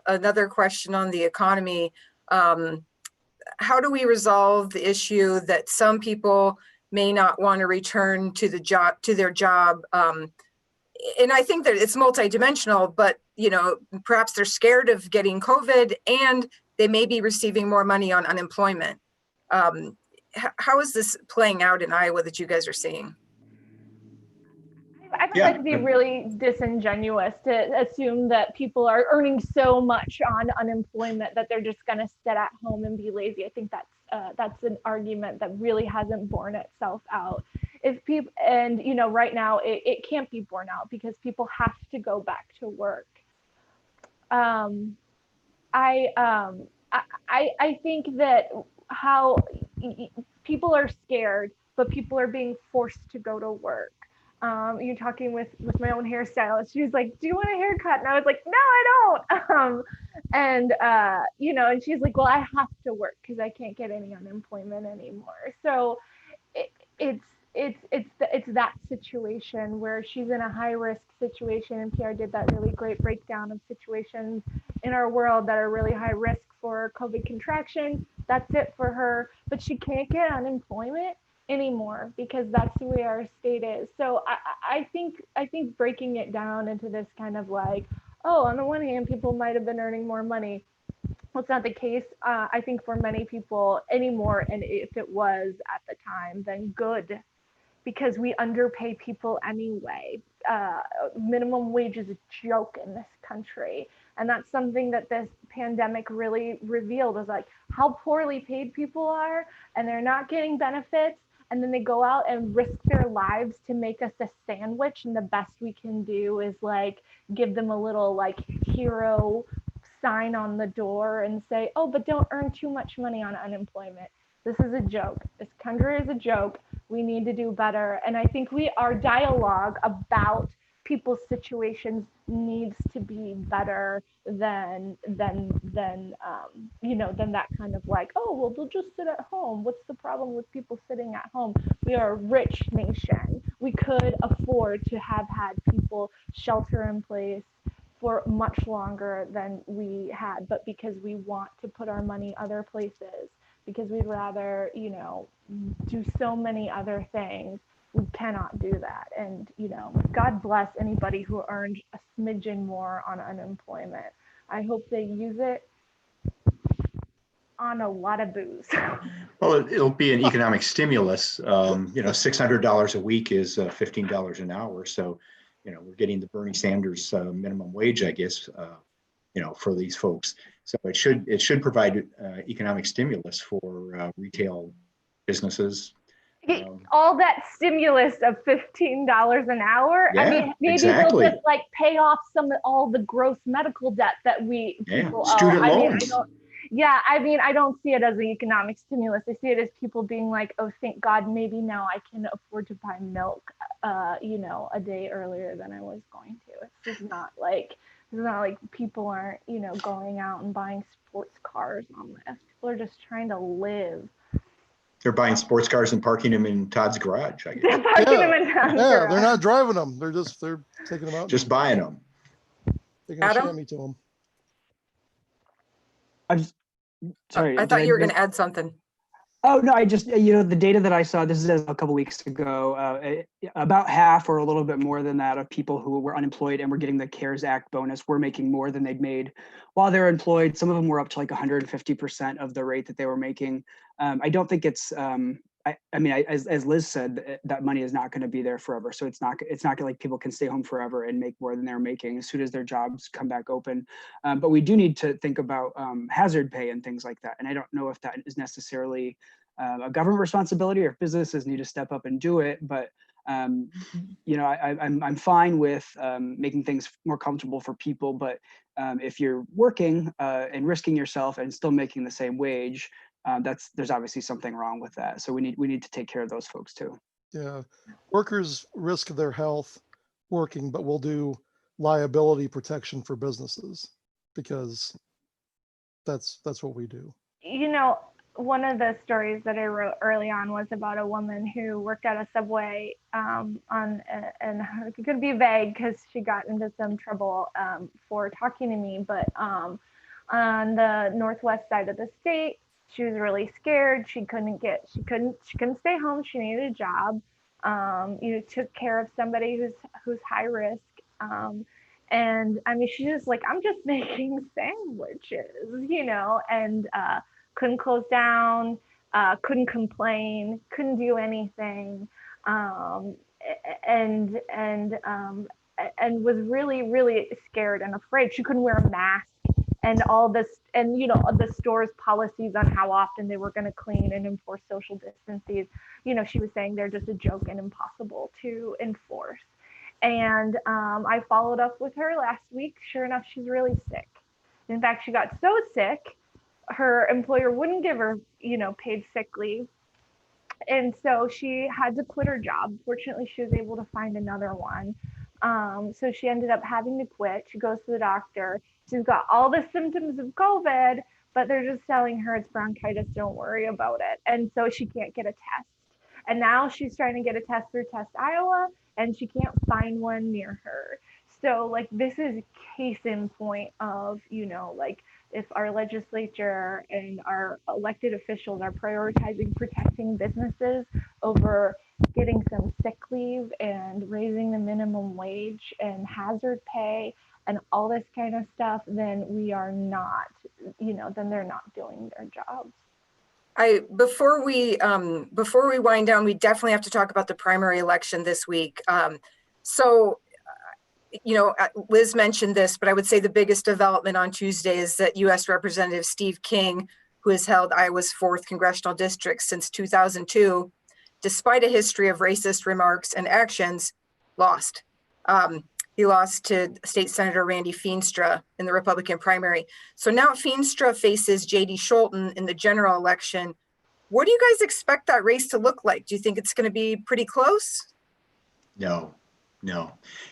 another question on the economy. How do we resolve the issue that some people may not want to return to their job? And I think that it's multidimensional, but perhaps they're scared of getting COVID and they may be receiving more money on unemployment. How is this playing out in Iowa that you guys are seeing? I find that to be really disingenuous to assume that people are earning so much on unemployment that they're just going to sit at home and be lazy. I think that's an argument that really hasn't borne itself out. If people, and right now it can't be borne out because people have to go back to work. I think that how people are scared, but people are being forced to go to work. You're talking with my own hairstylist. She was like, do you want a haircut? And I was like, no, I don't. And she's like, well, I have to work because I can't get any unemployment anymore. So it's that situation where she's in a high risk situation. And Pierre did that really great breakdown of situations in our world that are really high risk for COVID contraction. That's it for her, but she can't get unemployment anymore because that's the way our state is. So I think breaking it down into this kind of like, oh, on the one hand, people might have been earning more money. Well, it's not the case. I think for many people anymore, and if it was at the time, then good, because we underpay people anyway. Minimum wage is a joke in this country. And that's something that this pandemic really revealed, is like how poorly paid people are, and they're not getting benefits. And then they go out and risk their lives to make us a sandwich. And the best we can do is like give them a little like hero sign on the door and say, oh, but don't earn too much money on unemployment. This is a joke. This country is a joke. We need to do better. And I think our dialogue about people's situations needs to be better than that kind of like, oh, well, they'll just sit at home. What's the problem with people sitting at home? We are a rich nation. We could afford to have had people shelter in place for much longer than we had, but because we want to put our money other places, because we'd rather, do so many other things, we cannot do that. And, God bless anybody who earned a smidgen more on unemployment. I hope they use it on a lot of booze. Well, it'll be an economic stimulus. $600 a week is $15 an hour. So, we're getting the Bernie Sanders minimum wage, I guess, for these folks. So it should provide economic stimulus for retail businesses. All that stimulus of $15 an hour. Yeah, I mean, maybe exactly. they'll just like pay off all the gross medical debt that people owe. Student loans. I don't see it as an economic stimulus. I see it as people being like, oh, thank God, maybe now I can afford to buy milk, a day earlier than I was going to. It's just not like It's not like people aren't, going out and buying sports cars on this. People are just trying to live. They're buying sports cars and parking them in Todd's garage, I They're guess. parking them in Todd's Yeah, they're garage. not driving them. They're taking them out. Just buying them. Taking a Adam? chamois to them. Sorry. I thought you were going to add something. Oh, no, I just, the data that I saw, this is a couple weeks ago, about half or a little bit more than that of people who were unemployed and were getting the CARES Act bonus were making more than they'd made while they're employed. Some of them were up to like 150% of the rate that they were making. I don't think it's, as Liz said, that money is not going to be there forever. So it's not like people can stay home forever and make more than they're making as soon as their jobs come back open. But we do need to think about hazard pay and things like that. And I don't know if that is necessarily a government responsibility or if businesses need to step up and do it. But I'm fine with making things more comfortable for people. But if you're working and risking yourself and still making the same wage, there's obviously something wrong with that. So we need to take care of those folks too. Yeah, workers risk their health working, but we'll do liability protection for businesses because that's what we do. One of the stories that I wrote early on was about a woman who worked at a Subway and it could be vague because she got into some trouble for talking to me, but on the northwest side of the state, she was really scared. She couldn't stay home. She needed a job. Took care of somebody who's high risk. And I mean, she's just like, I'm just making sandwiches, and couldn't close down, couldn't complain, couldn't do anything, and was really, really scared and afraid. She couldn't wear a mask. And all this, and the store's policies on how often they were going to clean and enforce social distances, she was saying they're just a joke and impossible to enforce. And I followed up with her last week. Sure enough, she's really sick. In fact, she got so sick, her employer wouldn't give her, paid sick leave. And so she had to quit her job. Fortunately, she was able to find another one. So she ended up having to quit. She goes to the doctor. She's got all the symptoms of COVID, but they're just telling her it's bronchitis. Don't worry about it. And so she can't get a test. And now she's trying to get a test through Test Iowa, and she can't find one near her. So this is case in point of, if our legislature and our elected officials are prioritizing protecting businesses over getting some sick leave and raising the minimum wage and hazard pay and all this kind of stuff, then we are not, then they're not doing their jobs. Before we wind down, we definitely have to talk about the primary election this week. Liz mentioned this, but I would say the biggest development on Tuesday is that U.S. Representative Steve King, who has held Iowa's 4th congressional district since 2002, despite a history of racist remarks and actions, lost. He lost to State Senator Randy Feenstra in the Republican primary. So now Feenstra faces J.D. Scholten in the general election. What do you guys expect that race to look like? Do you think it's going to be pretty close? No.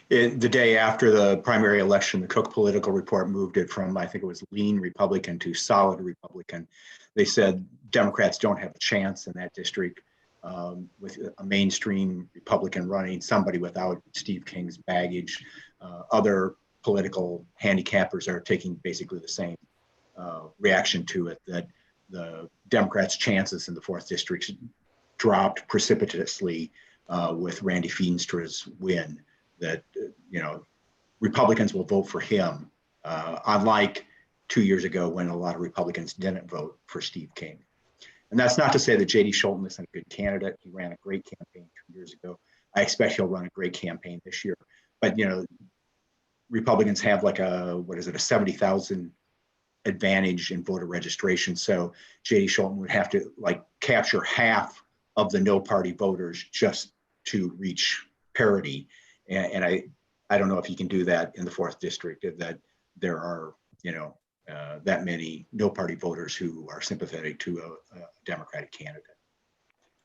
The day after the primary election, the Cook Political Report moved it from, I think it was lean Republican to solid Republican. They said Democrats don't have a chance in that district with a mainstream Republican running, somebody without Steve King's baggage. Other political handicappers are taking basically the same reaction to it, that the Democrats' chances in the 4th district dropped precipitously with Randy Feenstra's win, that, Republicans will vote for him, unlike 2 years ago when a lot of Republicans didn't vote for Steve King. And that's not to say that J.D. Scholten isn't a good candidate. He ran a great campaign 2 years ago. I expect he'll run a great campaign this year. But, Republicans have a 70,000 advantage in voter registration. So J.D. Scholten would have to capture half of the no party voters just to reach parity. And I don't know if you can do that in the 4th district, that there are, that many no party voters who are sympathetic to a Democratic candidate.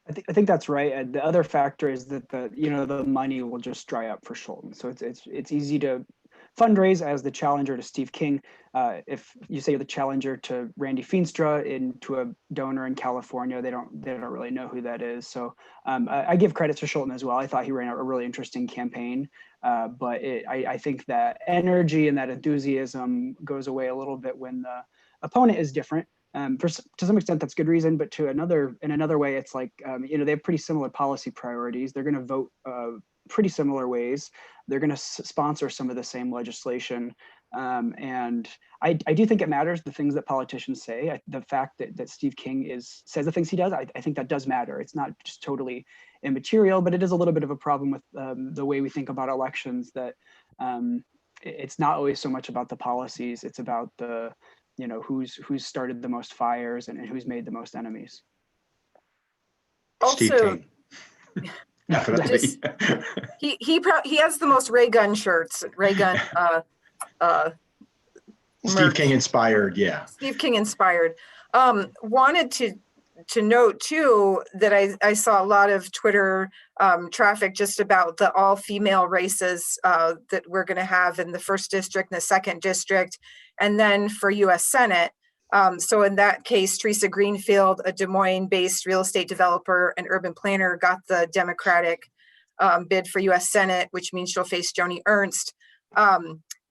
I think that's right. And the other factor is that the money will just dry up for Scholten. So it's easy to fundraise as the challenger to Steve King. If you say you're the challenger to Randy Feenstra to a donor in California, they don't really know who that is. So I give credit to Schulten as well. I thought he ran a really interesting campaign, but I think that energy and that enthusiasm goes away a little bit when the opponent is different. To some extent, that's good reason, but in another way, it's like, they have pretty similar policy priorities. They're going to vote pretty similar ways. They're going to sponsor some of the same legislation. And I do think it matters, the things that politicians say. The fact that Steve King says the things he does, I think that does matter. It's not just totally immaterial, but it is a little bit of a problem with the way we think about elections, that it's not always so much about the policies. It's about the, who's started the most fires and who's made the most enemies. Steve Also, King. Definitely. he has the most ray gun shirts. Ray gun. Steve King inspired, yeah. Steve King inspired. Wanted to note too that I saw a lot of Twitter traffic just about the all-female races that we're going to have in the 1st district and the 2nd district, and then for U.S. Senate. So in that case, Teresa Greenfield, a Des Moines-based real estate developer and urban planner, got the Democratic bid for U.S. Senate, which means she'll face Joni Ernst.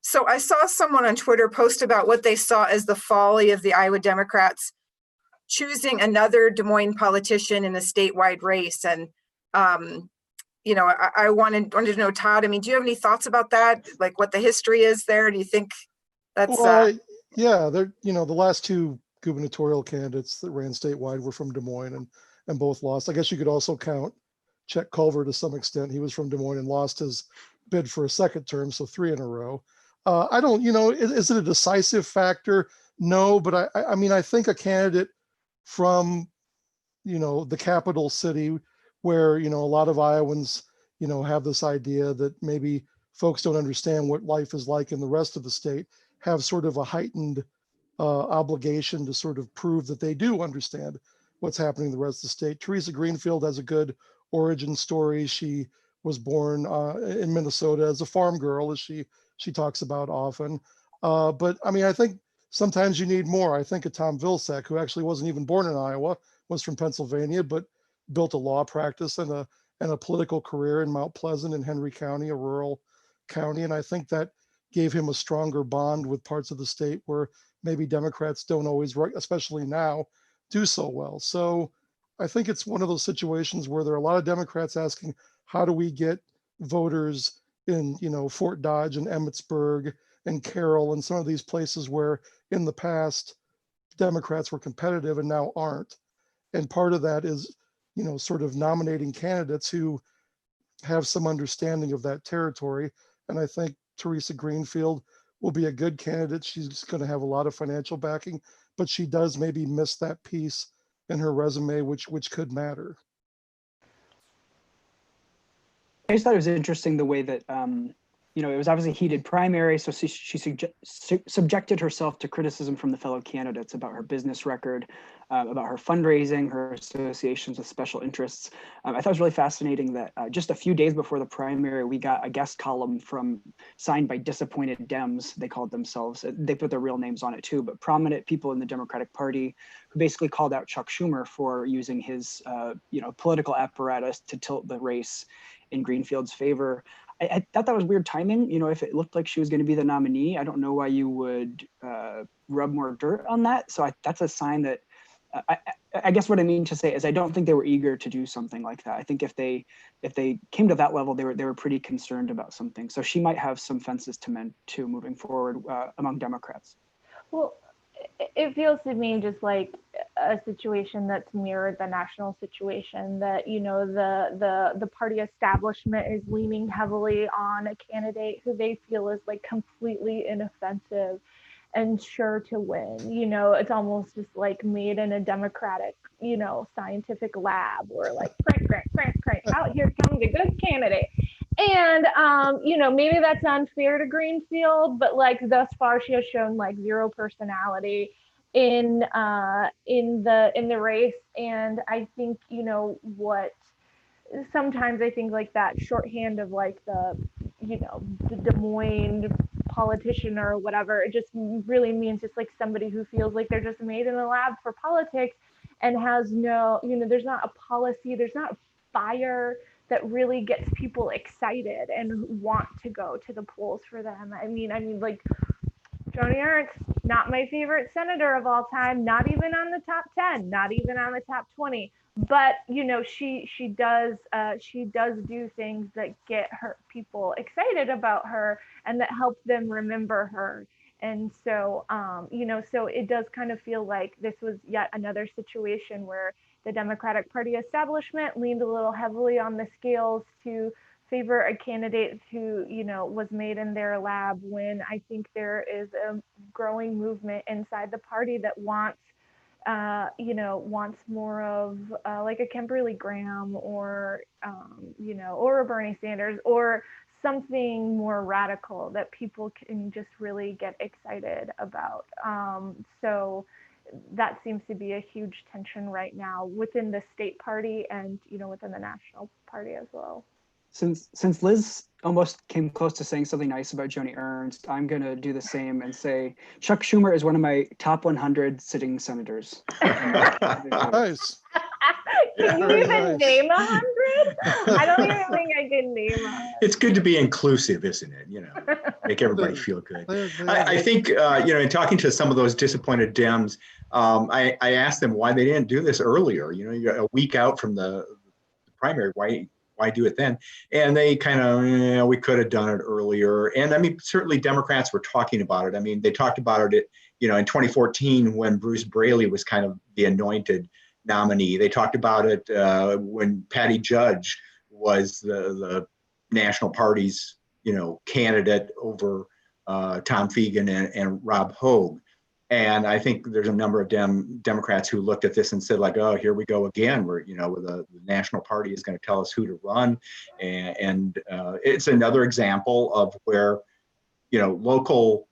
So I saw someone on Twitter post about what they saw as the folly of the Iowa Democrats choosing another Des Moines politician in a statewide race. And, I wanted to know, Todd, do you have any thoughts about that? Like what the history is there? Do you think that's... Yeah, the last 2 gubernatorial candidates that ran statewide were from Des Moines and both lost. I guess you could also count Chet Culver to some extent. He was from Des Moines and lost his bid for a 2nd term, so 3 in a row. I don't, is it a decisive factor? No, but I think a candidate from, the capital city where, a lot of Iowans, have this idea that maybe folks don't understand what life is like in the rest of the state, have sort of a heightened obligation to sort of prove that they do understand what's happening in the rest of the state. Teresa Greenfield has a good origin story. She was born in Minnesota as a farm girl, as she talks about often. But I think sometimes you need more. I think of Tom Vilsack, who actually wasn't even born in Iowa, was from Pennsylvania, but built a law practice and a political career in Mount Pleasant in Henry County, a rural county. And I think that gave him a stronger bond with parts of the state where maybe Democrats don't always, especially now, do so well. So I think it's one of those situations where there are a lot of Democrats asking, how do we get voters in, Fort Dodge and Emmitsburg and Carroll and some of these places where in the past Democrats were competitive and now aren't. And part of that is, sort of nominating candidates who have some understanding of that territory. And I think Teresa Greenfield will be a good candidate. She's going to have a lot of financial backing, but she does maybe miss that piece in her resume, which could matter. I just thought it was interesting the way that, it was obviously a heated primary, so she subjected herself to criticism from the fellow candidates about her business record, about her fundraising, her associations with special interests. I thought it was really fascinating that just a few days before the primary, we got a guest column signed by Disappointed Dems, they called themselves. They put their real names on it too, but prominent people in the Democratic Party who basically called out Chuck Schumer for using his, political apparatus to tilt the race in Greenfield's favor. I thought that was weird timing. If it looked like she was going to be the nominee, I don't know why you would rub more dirt on that. So that's a sign that I guess what I mean to say is I don't think they were eager to do something like that. I think if they came to that level, they were pretty concerned about something. So she might have some fences to mend too moving forward among Democrats. Well, it feels to me just like a situation that's mirrored the national situation, that the party establishment is leaning heavily on a candidate who they feel is like completely inoffensive and sure to win. It's almost just like made in a Democratic scientific lab, or like crank out, here comes a good candidate. And maybe that's unfair to Greenfield, but like thus far she has shown like zero personality in the race. And I think sometimes I think like that shorthand of like the Des Moines politician or whatever. It just really means just like somebody who feels like they're just made in a lab for politics and has no, there's not a policy, there's not fire that really gets people excited and want to go to the polls for them. I mean, like Joni Ernst, not my favorite senator of all time, not even on the top 10, not even on the top 20. But she does do things that get her people excited about her and that help them remember her. And so so it does kind of feel like this was yet another situation where the Democratic Party establishment leaned a little heavily on the scales to favor a candidate who was made in their lab, when I think there is a growing movement inside the party that wants more of like a Kimberly Graham or or a Bernie Sanders or something more radical that people can just really get excited about. So that seems to be a huge tension right now within the state party and within the national party as well. Since Liz almost came close to saying something nice about Joni Ernst, I'm going to do the same and say Chuck Schumer is one of my top 100 sitting senators. Nice. Can you even name 100? I don't even think I can name 100. It's good to be inclusive, isn't it? Make everybody feel good. I think, in talking to some of those disappointed Dems, I asked them why they didn't do this earlier. You're a week out from the primary. Why do it then? And they kind of, we could have done it earlier. And I mean, certainly Democrats were talking about it. I mean, they talked about it, in 2014 when Bruce Braley was kind of the anointed nominee. They talked about it when Patty Judge was the national party's, candidate over Tom Fegan and Rob Hogue. And I think there's a number of Democrats who looked at this and said, like, oh, here we go again, where, where the national party is going to tell us who to run. And it's another example of where, local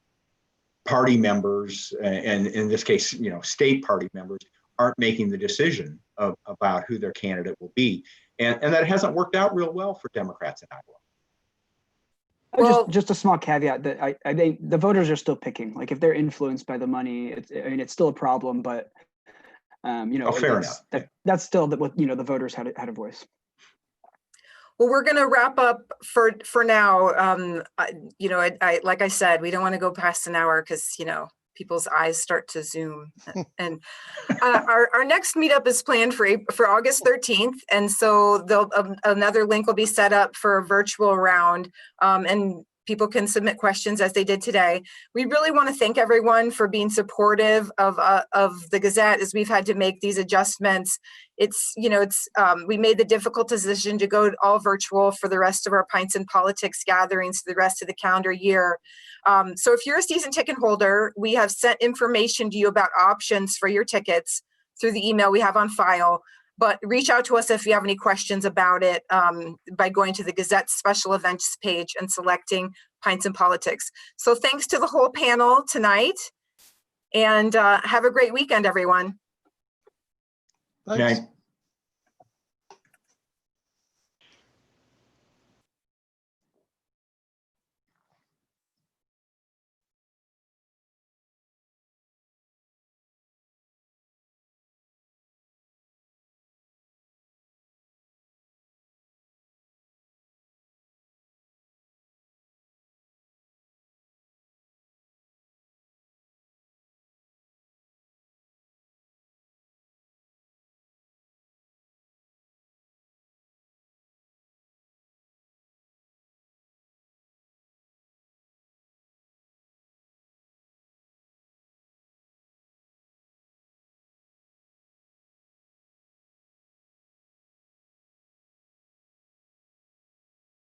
party members, and in this case, state party members, aren't making the decision about who their candidate will be. And that hasn't worked out real well for Democrats in Iowa. Well, just a small caveat that I think the voters are still picking. Like if they're influenced by the money, it's still a problem. But fair enough. That's still what the voters had a voice. Well, we're going to wrap up for now. I like I said, we don't want to go past an hour because people's eyes start to zoom. And our next meetup is planned for August 13th. And so another link will be set up for a virtual round, and people can submit questions as they did today. We really want to thank everyone for being supportive of the Gazette as we've had to make these adjustments. We made the difficult decision to go all virtual for the rest of our Pints and Politics gatherings for the rest of the calendar year. So if you're a season ticket holder, we have sent information to you about options for your tickets through the email we have on file. But reach out to us if you have any questions about it by going to the Gazette special events page and selecting Pints and Politics. So thanks to the whole panel tonight, and have a great weekend, everyone. Thanks. Good night.